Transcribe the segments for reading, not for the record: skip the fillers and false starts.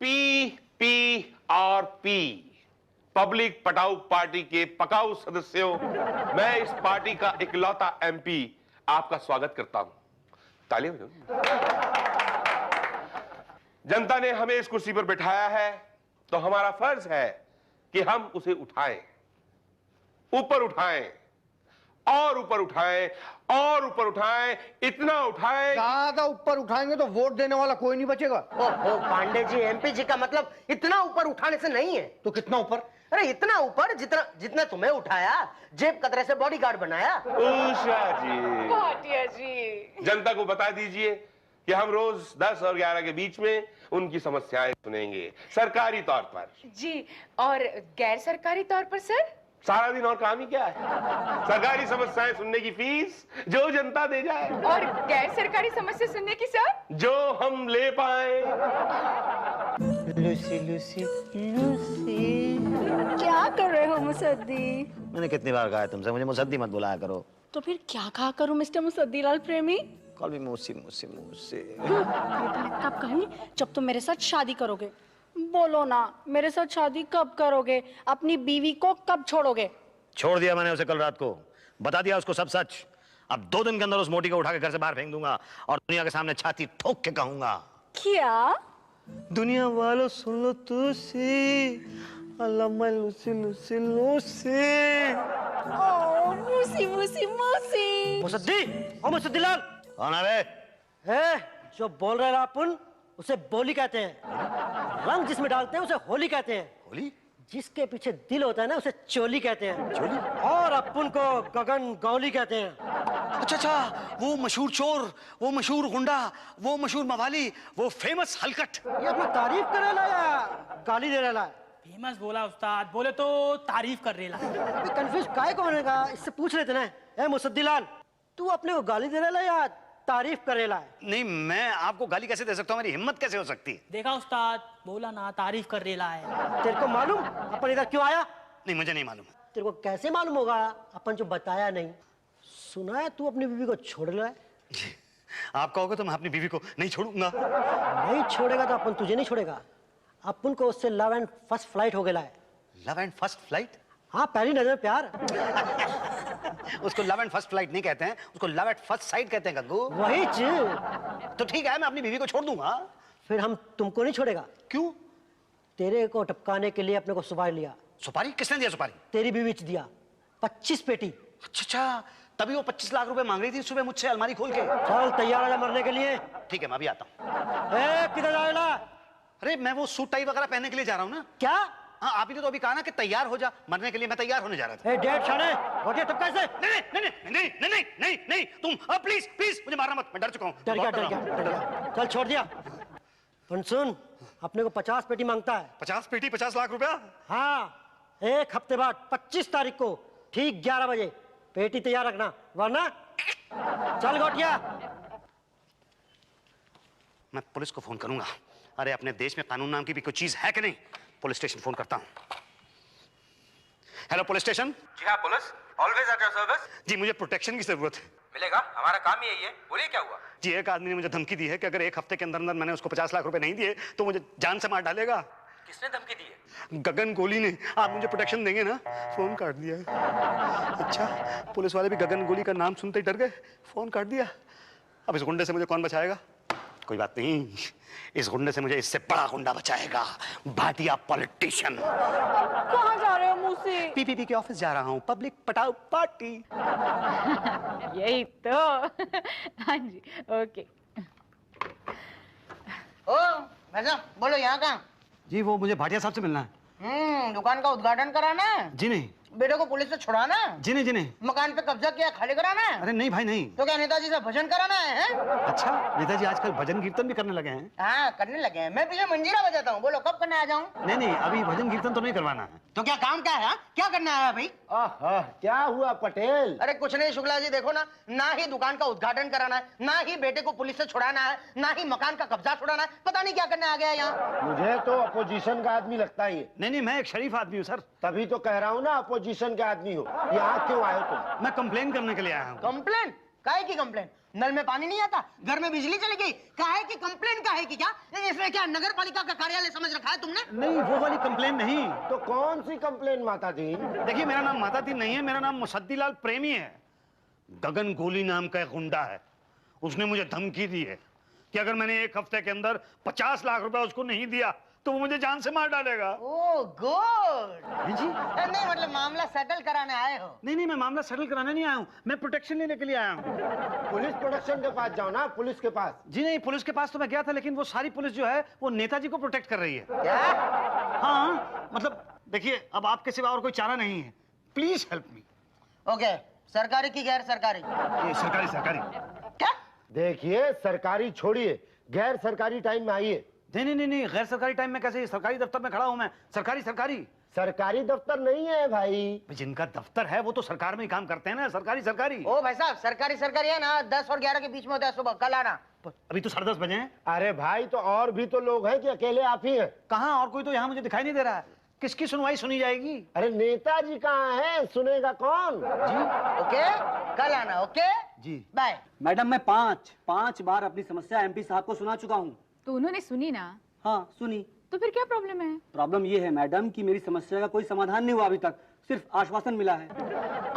PPRP public पटाऊ party के पकाऊ सदस्यों, मैं इस पार्टी का इकलौता MP आपका स्वागत करता हूं। तालियां बजाओ। जनता ने हमें इस कुर्सी पर बिठाया है तो हमारा फर्ज है कि हम उसे उठाएं, ऊपर उठाएं और ऊपर उठाएं और ऊपर उठाएं, इतना उठाएं। ज्यादा ऊपर उठाएंगे तो वोट देने वाला कोई नहीं बचेगा। ओहो पांडे जी, MP जी का मतलब इतना ऊपर उठाने से नहीं है। तो कितना ऊपर? अरे इतना ऊपर जितना जितना तुम्हें उठाया, जेब कतरे से बॉडीगार्ड बनाया। उषा जी, भाटिया जी, जनता को बता दीजिए कि हम रोज 10 और 11 के बीच में उनकी समस्याएं सुनेंगे, सरकारी तौर पर। जी, और गैर सरकारी तौर पर सर? सारा दिन और काम ही क्या है? सरकारी समस्याएं सुनने की फीस जो जनता दे जाए, और गैर सरकारी समस्या सुनने की सर? जो हम ले पाए। लूसी लूसी लूसी, क्या कर रहे हो मुसद्दी? मैंने कितनी बार कहा है तुमसे, मुझे मुसद्दी मत बुलाया करो। तो फिर क्या कहा करूं मिस्टर मुसद्दीलाल प्रेमी? कॉल मी मूसी मूसी मूसी। ये तो मैं कब कहूंगी? जब तुम मेरे साथ शादी करोगे। बोलो ना, मेरे साथ शादी कब करोगे? अपनी बीवी को कब छोड़ोगे? छोड़ दिया मैंने उसे कल रात को, बता दिया उसको सब सच। अब 2 दिन के अंदर उस मोटी को उठा के घर से बाहर फेंक दूंगा और दुनिया के सामने छाती ठोक के कहूंगा, क्या? दुनिया वालों सुन लो तुसी, अल्लाह लूसी लूसी लूसी। ओ मूसी मूसी मूसी। मुसद्दी, ओ मुसद्दीलाल। कौन है बे? जो बोल रहे हैं अपन उसे बोली कहते हैं। रंग जिसमें डालते हैं उसे होली कहते हैं। होली? जिसके पीछे दिल होता है ना उसे चोली कहते हैं। चोली? और अपन को गगन गौली कहते हैं। अच्छा अच्छा, वो मशहूर चोर, वो मशहूर गुंडा, वो मशहूर मवाली, वो फेमस हलकट। ये अपना तारीफ कर रहा या गाली दे रहा है? फेमस बोला उस्ताद, बोले तो तारीफ कर रेला। कंफ्यूज काहे को होने का, इससे पूछ लेते ना। ए मुसद्दीलाल, तू अपने को गाली दे रहा है या तारीफ कर रहा है? नहीं, मैं आपको गाली कैसे दे सकता हूँ? मेरी हिम्मत कैसे हो सकती है? देखा उस्ताद, बोला ना तारीफ कर रेला है। तेरे को मालूम अपन इधर क्यों आया? नहीं, मुझे नहीं मालूम। तेरे को कैसे मालूम होगा? अपन जो बताया नहीं। सुना है तू अपनी बीवी को छोड़ रहा है? जी, आप कहोगे तो मैं अपनी बीवी को नहीं छोड़ूंगा। नहीं छोड़ेगा तो अपन तुझे नहीं छोड़ेगा। अपन को उससे लव एंड फर्स्ट फ्लाइट हो गया है। Love and first flight? हाँ, पहली नजर में प्यार। उसको लव एंड फर्स्ट फ्लाइट नहीं कहते हैं, उसको लव एट फर्स्ट साइट कहते हैं गग्गू। वही चीज। तो ठीक है, मैं अपनी बीवी को छोड़ दूंगा। फिर हम तुमको नहीं छोड़ेगा। क्यों? तेरे को टपकाने के लिए अपने को सुपारी लिया। सुपारी? किसने दिया सुपारी? तेरी बीवी ने दिया 25 पेटी। अच्छा अच्छा, तभी वो 25 लाख रुपए मांग रही थी सुबह मुझसे अलमारी खोल के। चल तैयार हो जा मरने के लिए। ठीक है, मैं अभी आता हूँ। किधर जा रहा? अरे मैं वो सूट टाई वगैरह पहनने के लिए जा रहा हूँ ना। क्या? हाँ, आप ही ने तो अभी कहा ना कि तैयार हो जा, मरने के लिए मैं तैयार होने जा रहा था। डेढ़ साढ़े होती है टपका से। नहीं नहीं नहीं नहीं नहीं नहीं नहीं, तुम प्लीज प्लीज मुझे मारना मत, मैं डर चुका हूँ। डर गया डर गया डर गया। चल छोड़ दिया। सुन, अपने को 50 पेटी मांगता है। 50 पेटी 50 लाख रुपया? हाँ, 1 हफ्ते बाद 25 तारीख को ठीक 11 बजे पेटी तैयार रखना, वरना चल गोटिया। मैं पुलिस को फोन करूंगा। अरे अपने देश में कानून नाम की भी कोई चीज है कि नहीं? पुलिस स्टेशन फोन करता हूं। Hello police station. जी हाँ police, always at your service. जी, मुझे प्रोटेक्शन की जरूरत है। मिलेगा, हमारा काम ही यही है। बोलिए क्या हुआ? जी, एक आदमी ने मुझे धमकी दी है कि अगर 1 हफ्ते के अंदर अंदर मैंने उसको 50 लाख रुपए नहीं दिए तो मुझे जान से मार डालेगा। किसने धमकी दी है? गगन गोली ने। आप मुझे प्रोटेक्शन देंगे ना? फोन काट दिया। अच्छा, पुलिस वाले भी गगन गोली का नाम सुनते ही डर गए, फोन काट दिया। अब इस गुंडे से मुझे कौन बचाएगा? कोई बात नहीं, इस गुंडे से मुझे इससे बड़ा गुंडा बचाएगा, भाटिया पॉलिटिशियन। कहाँ जा रहे हो मूसी? पीपीपी के ऑफिस जा रहा हूँ, पब्लिक पटाऊ पार्टी। यही तो। हाँ जी, ओके। ओ भैया, बोलो यहाँ कहाँ? जी, वो मुझे भाटिया साहब से मिलना है। दुकान का उद्घाटन कराना है। जी नहीं। बेटे को पुलिस से छुड़ाना है। जी नहीं जी नहीं। मकान पे कब्जा किया, खाली कराना है। अरे नहीं भाई नहीं। तो क्या नेताजी से भजन कराना है? अच्छा, नेताजी आजकल भजन कीर्तन भी करने लगे हैं। हाँ, करने लगे हैं। मैं पीछे मंजीरा बजाता हूँ। बोलो कब करने आ जाऊँ? नहीं नहीं, अभी भजन कीर्तन तो नहीं करवाना है। तो क्या काम क्या है? क्या करना है भाई? क्या हुआ पटेल? अरे कुछ नहीं शुक्ला जी, देखो ना ही दुकान का उद्घाटन कराना है, ना ही बेटे को पुलिस से छुड़ाना है, ना ही मकान का कब्जा छुड़ाना है। पता नहीं क्या करने आ गया यहाँ। मुझे तो अपोजिशन का आदमी लगता है ये। नहीं नहीं, मैं एक शरीफ आदमी हूँ सर। तभी तो कह रहा हूँ ना, अपोजिशन के आदमी हो। यहाँ क्यों आए तुम? मैं कंप्लेन करने के लिए आया हूँ। कंप्लेन? काहे की कंप्लेन? नल में पानी नहीं आता, घर में बिजली चली गई, काहे की कंप्लेन काहे की? क्या इसमें क्या नगर पालिका का कार्यालय समझ रखा है तुमने? नहीं, वो वाली कंप्लेन नहीं। तो कौन सी कंप्लेन माता जी? देखिए, मेरा नाम माता दीन नहीं है, मेरा नाम मुसद्दीलाल प्रेमी है। गगन गोली नाम का एक गुंडा है, उसने मुझे धमकी दी है कि अगर मैंने 1 हफ्ते के अंदर 50 लाख रुपए उसको नहीं दिया तो वो मुझे जान से मार डालेगा। Oh good. जी? नहीं मतलब मामला सेटल कराने आए हो? नहीं, मैं मामला सेटल कराने नहीं आया हूँ, मैं प्रोटेक्शन लेने के लिए आया हूँ। पुलिस प्रोटेक्शन के पास जाओ ना, पुलिस के पास। जी नहीं, पुलिस के पास तो मैं गया था, लेकिन वो सारी पुलिस जो है वो नेताजी को प्रोटेक्ट कर रही है। क्या? हाँ, मतलब देखिए, अब आपके सिवा और कोई चारा नहीं है, प्लीज हेल्प मी। ओके, सरकारी की गैर सरकारी? ये सरकारी। क्या? देखिए, सरकारी छोड़िए, गैर सरकारी टाइम में आइए। नहीं, गैर सरकारी टाइम में कैसे? सरकारी दफ्तर में खड़ा हूं मैं। सरकारी सरकारी दफ्तर नहीं है भाई। जिनका दफ्तर है वो तो सरकार में ही काम करते हैं ना। सरकारी। ओ भाई साहब, सरकारी है ना, 10 और 11 के बीच में होता है सुबह, कल आना। अभी तो 10:30 बजे हैं। अरे भाई, तो और भी तो लोग हैं कि अकेले आप ही हैं? कहाँ और कोई तो यहाँ मुझे दिखाई नहीं दे रहा है। किसकी सुनवाई सुनी जाएगी? अरे नेताजी कहाँ है, सुनेगा कौन? जी ओके, कल आना। ओके जी, बाय। मैडम, मैं पांच बार अपनी समस्या एमपी साहब को सुना चुका हूँ। तो उन्होंने सुनी ना? हाँ, सुनी। तो फिर क्या प्रॉब्लम है? प्रॉब्लम ये है मैडम कि मेरी समस्या का कोई समाधान नहीं हुआ अभी तक, सिर्फ आश्वासन मिला है।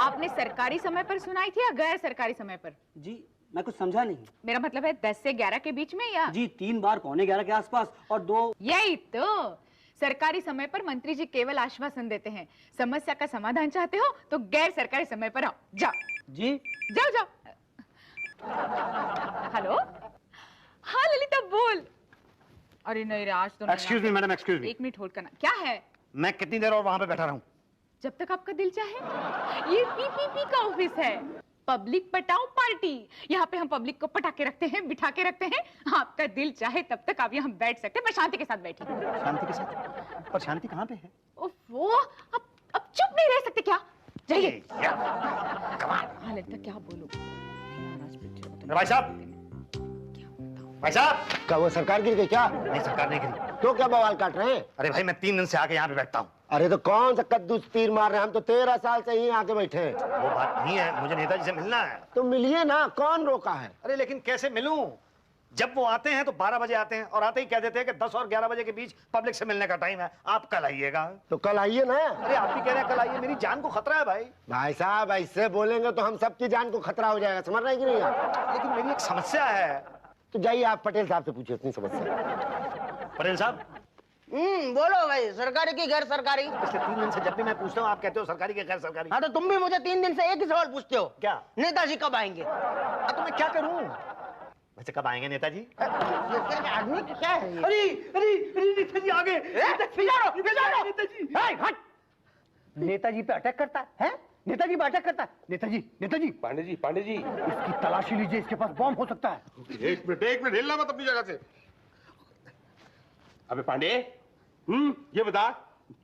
आपने सरकारी समय पर सुनाई थी या गैर सरकारी समय पर? जी, मैं कुछ समझा नहीं। मेरा मतलब है 10 से 11 के बीच में या? जी, 3 बार 11:15 के आसपास और 2। यही तो, सरकारी समय पर मंत्री जी केवल आश्वासन देते हैं। समस्या का समाधान चाहते हो तो गैर सरकारी समय पर आओ। जाओ जी, जाओ। हेलो, हाँ ललिता बोल। अरे नहीं रे, आज तो नहीं। Excuse me madam, excuse me. 1 minute hold करना। क्या है? मैं कितनी देर और वहां पे बैठा रहूं? जब तक आपका दिल चाहे। ये पीपीपी का ऑफिस है, पब्लिक पटाओ पार्टी। यहाँ पे हम पब्लिक को पटा के रखते हैं, बिठा के रखते हैं। आपका दिल चाहे तब तक आप यहाँ बैठ सकते हैं, पर शांति के साथ बैठिए। शांति के साथ? पर शांति कहाँ पे है? ओफो, अब चुप नहीं रह सकते क्या? जाइए। हाँ ललिता, क्या बोलूं? भाई साहब, क्या वो सरकार गिर गई क्या? नहीं, सरकार नहीं गिरी। तो क्या बवाल काट रहे हैं? अरे भाई, मैं 3 दिन से आके यहाँ पे बैठता हूँ। अरे तो कौन सा कद्दू से तीर मार रहे हैं? हम तो 13 साल से ही आके बैठे हैं। वो बात नहीं है, मुझे नेताजी से मिलना है। तो मिलिए ना, कौन रोका है? अरे लेकिन कैसे मिलूं? जब वो आते हैं तो 12 बजे आते हैं और आते ही कह देते हैं कि 10 और 11 बजे के बीच पब्लिक से मिलने का टाइम है, आप कल आइएगा। तो कल आइए ना। अरे आप भी कह रहे हैं कल आइए, मेरी जान को खतरा है भाई। भाई साहब, ऐसे बोलेंगे तो हम सबकी जान को खतरा हो जाएगा, समझ रहे हैं कि नहीं आप? लेकिन मेरी एक समस्या है। तो जाइए, आप पटेल साहब से पूछिए अपनी समस्या। पटेल साहब, बोलो भाई, सरकारी की गैर सरकारी? पिछले 3 दिन से जब भी मैं पूछता हूँ आप कहते हो सरकारी के गैर सरकारी। हाँ, तो तुम भी मुझे 3 दिन से एक ही सवाल पूछते हो। क्या? नेताजी कब आएंगे? तो मैं क्या करूं? वैसे कब आएंगे नेताजी? आदमी क्या है ये? अरे नेताजी आ गए। नेताजी पे अटैक करता है? नेताजी पे अटैक करता है? नेताजी, पांडे जी, इसकी तलाशी लीजिए, इसके पास बॉम्ब हो सकता है। एक मिनट हिलना मत अपनी जगह से। अबे पांडे, ये बता,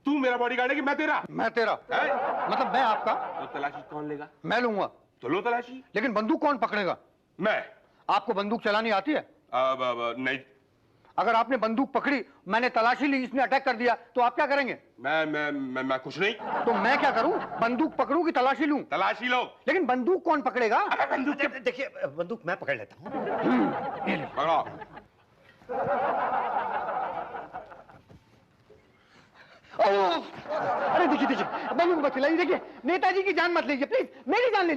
तू मेरा बॉडीगार्ड है कि मैं तेरा? मैं तेरा। मतलब मैं आपका? तो तलाशी कौन लेगा? मैं लूंगा। तो लो तलाशी। लेकिन बंदूक कौन पकड़ेगा? मैं। आपको बंदूक चलानी आती है? नहीं। अगर आपने बंदूक पकड़ी, मैंने तलाशी ली, इसने अटैक कर दिया, तो आप क्या करेंगे? मैं कुछ नहीं। तो मैं क्या करूं? बंदूक पकड़ूं कि तलाशी लूं? तलाशी लो। लेकिन बंदूक कौन पकड़ेगा? बंदूक देखिए, बंदूक मैं पकड़ लेता हूँ। पकड़ो। अरे देखिए, बंदूक मत चलाइए। देखिए, नेताजी की जान मत लीजिए प्लीज। मेरी जान ले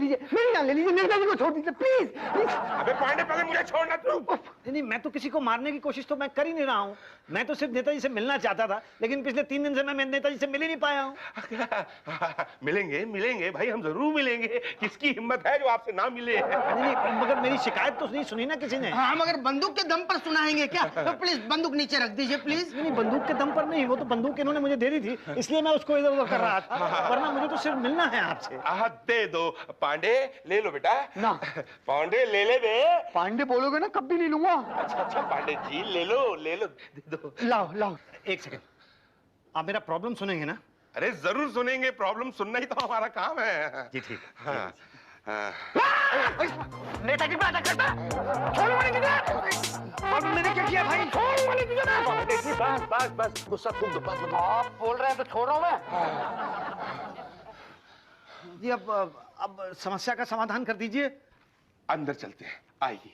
लीजिए, नेताजी को छोड़ दीजिए प्लीज। अबे पांडे, पहले मुझे छोड़ना तू। नहीं, मैं तो किसी को मारने की कोशिश तो मैं कर ही नहीं रहा हूँ। मैं तो सिर्फ नेताजी से मिलना चाहता था, लेकिन पिछले 3 दिन से मैं नेताजी से मिल ही नहीं पाया हूँ। मिलेंगे भाई, हम जरूर मिलेंगे। किसकी हिम्मत है जो आपसे ना मिले? नहीं, मगर मेरी शिकायत तो नहीं सुनी ना किसी ने। हाँ, मगर बंदूक के दम पर सुनाएंगे क्या? तो प्लीज बंदूक नीचे रख दीजिए प्लीज। नहीं, बंदूक के दम पर नहीं, वो तो बंदूक इन्होंने मुझे दे दी थी, इसलिए मैं उसको इधर उधर कर रहा था, वरना मुझे तो सिर्फ मिलना है आपसे। दे दो। पांडे ले लो बेटा। ना, पांडे ले बे। पांडे बोलोगे ना, कभी नहीं लूंगा। अच्छा पांडे जी, ले लो दे दो। लाओ। एक सेकंड, आप मेरा प्रॉब्लम सुनेंगे ना? अरे जरूर सुनेंगे, प्रॉब्लम सुनना ही तो हमारा काम है। जी ठीक। हाँ। नेताजी पे अटैक करता है। छोड़ो मुझे किधर? मैंने क्या किया भाई? छोड़ो मुझे किधर? बस गुस्सा खूब दो, बस। आप बोल रहे हैं तो छोड़ रहा हूं मैं। जी, अब समस्या का समाधान कर दीजिए। अंदर चलते हैं। आइए।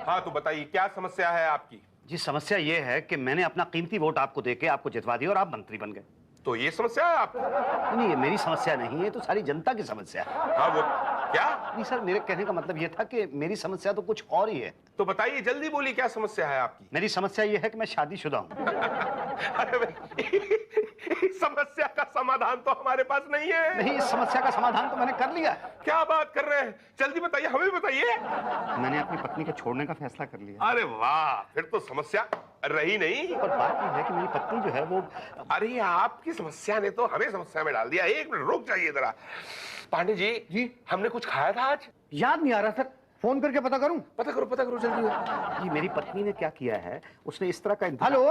हाँ तो बताइए क्या समस्या है आपकी? जी समस्या ये है कि मैंने अपना कीमती वोट आपको देके आपको जितवा दिया और आप मंत्री बन गए। तो ये समस्या है आपकी? नहीं, ये मेरी समस्या नहीं है, तो सारी जनता की समस्या है। हाँ वो क्या? नहीं सर, मेरे कहने का मतलब ये था कि मेरी समस्या तो कुछ और ही है। तो बताइए जल्दी बोलिए क्या समस्या है आपकी? मेरी समस्या ये है कि मैं शादीशुदा हूँ। अरे भाई इस समस्या का समाधान तो हमारे पास नहीं है। नहीं, इस समस्या का समाधान तो मैंने कर लिया है। क्या बात कर रहे हैं? जल्दी बताइए, हमें बताइए। मैंने अपनी पत्नी को छोड़ने का फैसला कर लिया। अरे वाह, फिर तो समस्या रही नहीं। और बात यह है कि मेरी पत्नी जो है वो, अरे आपकी समस्या ने तो हमें समस्या में डाल दिया। एक मिनट रुक जाइए जरा। पांडे जी हमने कुछ खाया था आज? याद नहीं आ रहा सर, फोन करके पता करूं? पता करो जल्दी। जी मेरी पत्नी ने क्या किया है, उसने इस तरह का हेलो,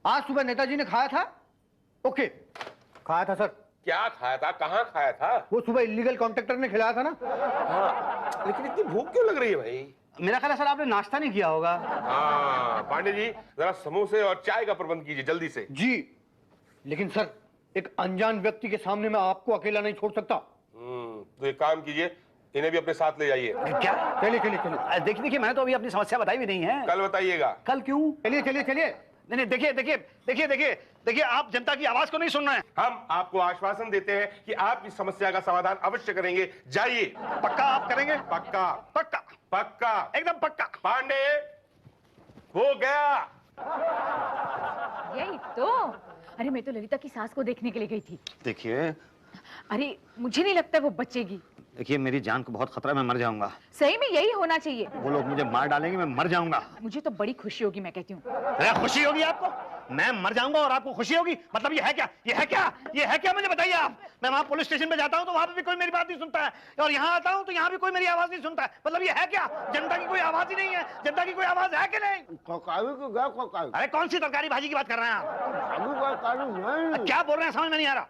आज सुबह नेताजी ने खाया था? ओके, खाया था सर। क्या खाया था? कहाँ खाया था? वो सुबह इलीगल कॉन्ट्रैक्टर ने खिलाया था ना। हाँ, लेकिन इतनी भूख क्यों लग रही है भाई? मेरा ख्याल है सर आपने नाश्ता नहीं किया होगा। हाँ पांडे जी जरा समोसे और चाय का प्रबंध कीजिए जल्दी से। जी, लेकिन सर एक अनजान व्यक्ति के सामने मैं आपको अकेला नहीं छोड़ सकता। तो एक काम कीजिए, इन्हें भी अपने साथ ले जाइए। क्या? चलिए। देखिए मैंने तो अभी अपनी समस्या बताई भी नहीं है। कल बताइएगा। कल क्यों? चलिए। नहीं देखिए आप जनता की आवाज को नहीं सुन रहे हैं। हम आपको आश्वासन देते हैं कि आपकी समस्या का समाधान अवश्य करेंगे। जाइए। पक्का आप करेंगे? पक्का एकदम पक्का। पांडे हो गया। यही तो। अरे मैं तो ललिता की सास को देखने के लिए गई थी। देखिए, अरे मुझे नहीं लगता वो बचेगी। देखिए मेरी जान को बहुत खतरा है, मैं मर जाऊंगा। सही में यही होना चाहिए। वो लोग मुझे मार डालेंगे, मैं मर जाऊंगा। मुझे तो बड़ी खुशी होगी, मैं कहती हूँ। खुशी होगी आपको? मैं मर जाऊंगा और आपको खुशी होगी? मतलब ये है क्या मुझे बताइए आप। मैं वहां पुलिस स्टेशन पे जाता हूँ तो वहां पे भी कोई मेरी बात नहीं सुनता है, और यहाँ आता हूँ तो यहाँ भी कोई मेरी आवाज नहीं सुनता है। मतलब ये है क्या? जनता की कोई आवाज ही नहीं है? जनता की कोई आवाज है कि नहीं? अरे कौन सी तरकारी भाजी की बात कर रहे हैं आप? क्या बोल रहे हैं समझ में नहीं आ रहा।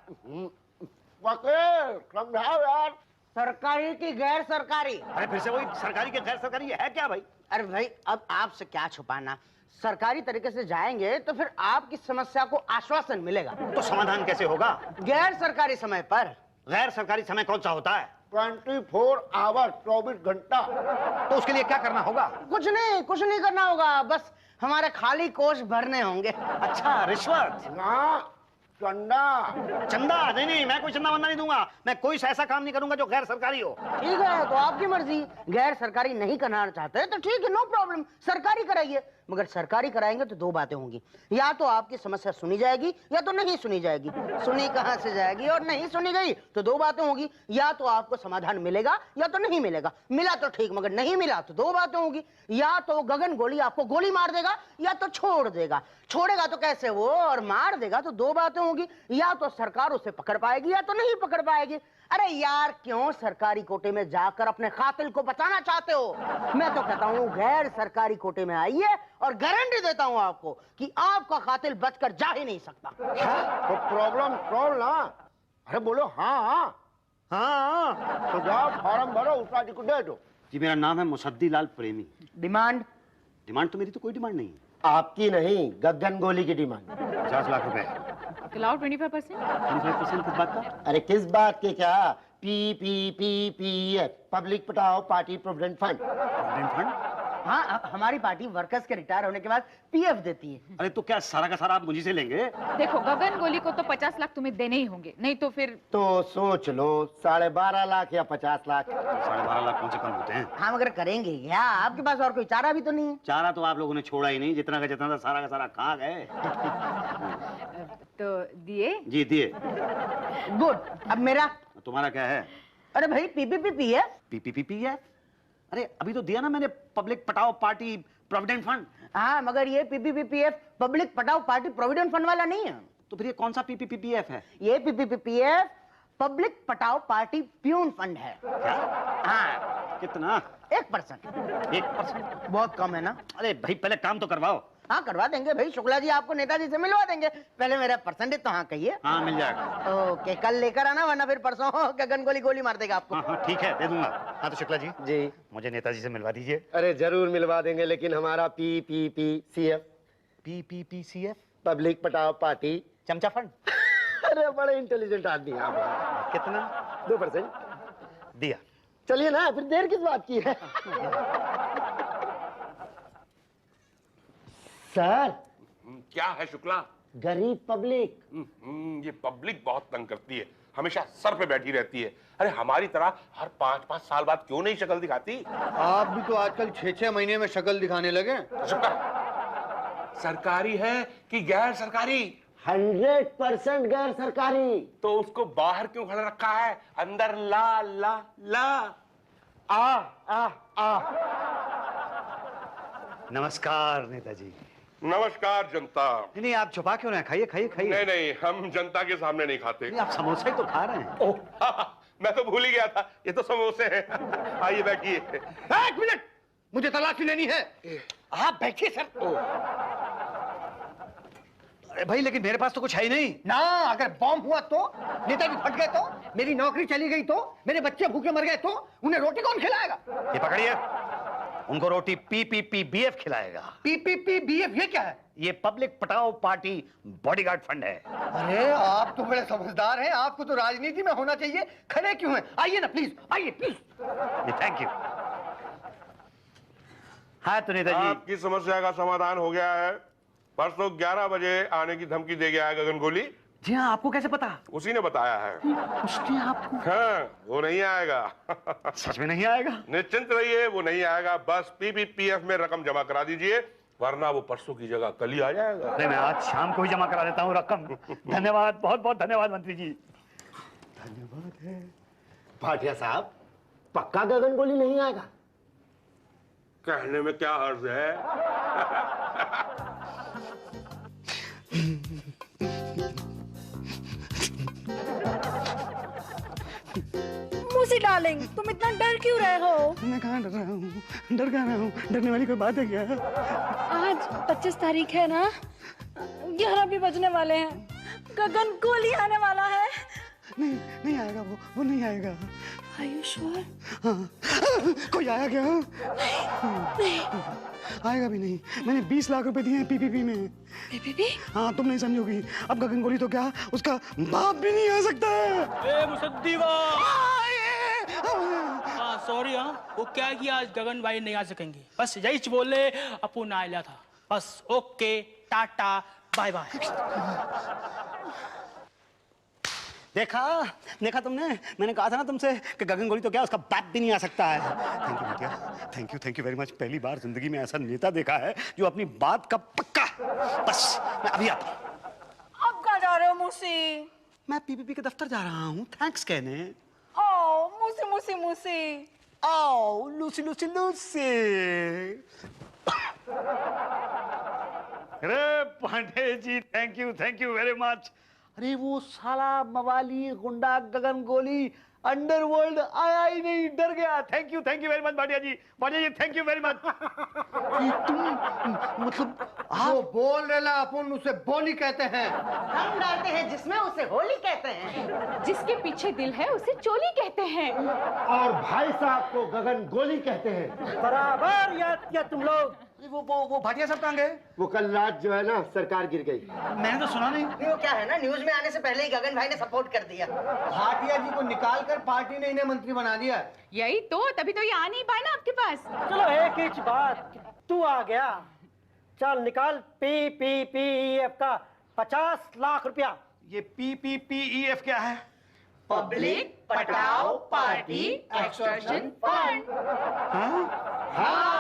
समझाओ यार। सरकारी की गैर सरकारी? अरे फिर से वही सरकारी के गैर सरकारी, ये है क्या भाई? अरे भाई अब आपसे क्या छुपाना, सरकारी तरीके से जाएंगे तो फिर आपकी समस्या को आश्वासन मिलेगा। तो समाधान कैसे होगा? गैर सरकारी समय पर। गैर सरकारी समय कौन सा होता है? 24 आवर, 24 घंटा। तो उसके लिए क्या करना होगा? कुछ नहीं करना होगा, बस हमारे खाली कोष भरने होंगे। अच्छा, रिश्वत? चंदा? नहीं, मैं कोई चंदा वंदा नहीं दूंगा। मैं कोई ऐसा काम नहीं करूंगा जो गैर सरकारी हो। ठीक है, तो आपकी मर्जी। गैर सरकारी नहीं करना चाहते तो ठीक है, नो प्रॉब्लम, सरकारी कराइए। मगर सरकारी कराएंगे तो दो बातें होंगी, या तो आपकी समस्या सुनी जाएगी या तो नहीं सुनी जाएगी। सुनी कहाँ से जाएगी, और नहीं सुनी गई तो दो बातें होंगी, या तो आपको समाधान मिलेगा या तो नहीं मिलेगा। मिला तो ठीक, मगर नहीं मिला तो दो बातें होंगी, या तो गगन गोली आपको गोली मार देगा या तो छोड़ देगा। छोड़ेगा तो कैसे वो, और मार देगा तो दो बातें होंगी, या तो सरकार उसे पकड़ पाएगी या तो नहीं पकड़ पाएगी। अरे यार क्यों सरकारी कोटे में जाकर अपने कातिल को बचाना चाहते हो? मैं तो कहता हूँ गैर सरकारी कोटे में आइए, और गारंटी देता हूँ आपको कि आपका कातिल बचकर जा ही नहीं सकता। तो प्रॉब्लम सॉल्व ना। अरे बोलो हाँ। तो जाओ फॉर्म भरो, उसका को दे दो। जी मेरा नाम है मुसद्दी लाल प्रेमी। डिमांड? डिमांड तो मेरी तो कोई डिमांड नहीं है। आपकी नहीं, गगन गोली की डिमांड। 50 लाख रुपए। खिलाओ 25%। 25% किस बात का? अरे किस बात के क्या? PPPPF, पब्लिक पटाओ party provident fund. Provident fund? हाँ, हमारी पार्टी वर्कर्स के रिटायर होने के बाद PF देती है। अरे तो क्या सारा का सारा आप मुझे से लेंगे? देखो गगन गोली को तो 50 लाख तुम्हें देने ही होंगे, नहीं तो फिर तो सोच लो 12.5 लाख या 50 लाख। 12.5 लाख कौन से कम होते हैं? हाँ मगर करेंगे क्या? आपके पास और कोई चारा भी तो नहीं है। चारा तो आप लोगों ने छोड़ा ही नहीं, जितना का सारा का सारा कहाँ गए। तो दिए? जी दिए। गुड। अब मेरा? तुम्हारा क्या है? अरे भाई PPPPF। PPPPF? अरे अभी तो दिया ना मैंने, पब्लिक पटाओ पार्टी प्रोविडेंट फंड। हाँ मगर ये PPPPF पब्लिक पटाओ पार्टी प्रोविडेंट फंड वाला नहीं है। तो फिर ये कौन सा PPPPF है? ये PPPPF पब्लिक पटाओ पार्टी प्यून फंड है। क्या? हाँ। कितना? 1%। 1%? बहुत कम है ना। अरे भाई पहले काम तो करवाओ। हाँ करवा देंगे भाई, शुक्ला जी आपको नेताजी से मिलवा देंगे। पहले मेरा परसेंटेज तो हाँ कहिए। हाँ मिल जाएगा। ओके, कल लेकर आना, वरना फिर परसों गगन गोली मार देगा आपको। हाँ ठीक है, दे दूंगा। हाँ तो शुक्ला जी जी मुझे नेताजी से मिलवा दीजिए। अरे जरूर मिलवा देंगे, लेकिन हमारा PPPCF, PPPCF पब्लिक पटाओ पार्टी चमचा फंड। अरे बड़े इंटेलिजेंट आदमी आप। कितना? 2%। चलिए ना, फिर देर किस बात की है। सर। क्या है शुक्ला? गरीब पब्लिक। ये पब्लिक बहुत तंग करती है, हमेशा सर पे बैठी रहती है। अरे हमारी तरह हर 5-5 साल बाद क्यों नहीं शक्ल दिखाती? आप भी तो आजकल 6-6 महीने में शक्ल दिखाने लगे। सरकारी है कि गैर सरकारी? 100% गैर सरकारी। तो उसको बाहर क्यों खड़ा रखा है? अंदर ला ला ला। आ। नमस्कार नेताजी। नमस्कार जनता। नहीं आप छुपा क्यों रहे हैं? खाइए खाइए खाइए। नहीं, हम जनता के सामने नहीं खाते। नहीं, आप समोसा ही तो खा रहे हैं। ओह, मैं तो भूल ही गया था, ये तो समोसे हैं। आइए बैठिए। 1 मिनट, मुझे तलाशी लेनी है। आप बैठिए सर। अरे भाई लेकिन मेरे पास तो कुछ है ही नहीं ना। अगर बॉम्ब हुआ तो, नेताजी फट गए तो, मेरी नौकरी चली गई तो, मेरे बच्चे भूखे मर गए तो, उन्हें रोटी कौन खिलाएगा? ये पकड़िए, उनको रोटी PPPBF खिलाएगा। PPPBF ये क्या है? ये पब्लिक पटाओ पार्टी बॉडीगार्ड फंड है। अरे आप तो बड़े समझदार हैं, आपको तो राजनीति में होना चाहिए। खड़े क्यों हैं? आइए ना प्लीज, आइए प्लीज। Thank you. हाँ तो नेताजी, आपकी समस्या का समाधान हो गया है। परसों 11 बजे आने की धमकी दे गया है गगन गोली। जी हाँ, आपको कैसे पता? उसी ने बताया है। उसने आपको? हाँ, वो नहीं आएगा। सच में नहीं आएगा? निश्चिंत रहिए, वो नहीं आएगा। बस PPPF में रकम जमा करा दीजिए, वरना वो परसों की जगह कल ही आ जाएगा। नहीं, मैं आज शाम को ही जमा करा देता हूँ रकम। धन्यवाद, बहुत बहुत धन्यवाद मंत्री जी। धन्यवाद है। भाटिया साहब, पक्का गगन गोली नहीं आएगा? कहने में क्या हर्ज है? मूसी डार्लिंग, तुम इतना डर क्यों रहे हो? मैं कहाँ डर रहा हूँ? डर कहाँ रहा हूँ? डरने वाली कोई बात है क्या? आज 25 तारीख है ना, 11 भी बजने वाले हैं। गगन गोली आने वाला है। नहीं आएगा वो नहीं आएगा। Are you sure? हाँ। कोई आया क्या? नहीं। आएगा भी नहीं। मैंने 20 लाख रुपए दिए हैं PPP में। PPP? हाँ, तुम नहीं समझोगी। अब गगन गोली तो क्या, उसका बाप भी नहीं आ सकता। सॉरी। हाँ, वो क्या है कि आज गगन भाई नहीं आ सकेंगे। बस यही बोले, अपू ना आया था। बस ओके, टाटा, बाय बाय। देखा तुमने? मैंने कहा था ना तुमसे कि गगन गोली तो क्या, उसका बाप भी नहीं आ सकता है। थैंक यू भैया, थैंक यू वेरी मच। पहली बार जिंदगी में ऐसा नेता देखा है जो अपनी बात का पक्का। बस मैं अभी आता हूँ। अब कहाँ जा रहे हो मूसी? मैं PPP के दफ्तर जा रहा हूँ थैंक्स कहने। ओ मूसी मूसी मूसी। ओ लूसी लूसी लूसी। अरे Pandey ji, thank you very much. अरे वो साला मवाली गुंडा गगन गोली अंडरवर्ल्ड आया ही नहीं, डर गया। Thank you very much Bhatia ji, thank you very much. तुम मतलब वो बोल रहे ला, अपन उसे बोली कहते हैं। हम डालते हैं जिसमें उसे होली कहते हैं। जिसके पीछे दिल है उसे चोली कहते हैं। और भाई साहब को गगन गोली कहते हैं। बराबर याद किया तुम लोग। वो भाटिया साहब कहाँ गए? वो कल रात जो है ना, सरकार गिर गई। मैंने तो सुना नहीं। वो क्या है ना, न्यूज में आने से पहले ही गगन भाई ने सपोर्ट कर दिया। भाटिया जी को निकाल कर पार्टी ने इन्हें मंत्री बना दिया। यही तो, तभी तो ये आ नहीं पाए ना आपके पास। चलो एक ही बात, तू आ गया। चल निकाल PPPEF का 50 लाख रुपया। ये PPPEF क्या है? पब्लिक पटाओ पार्टी एक्सटॉर्शन फंड। हाँ?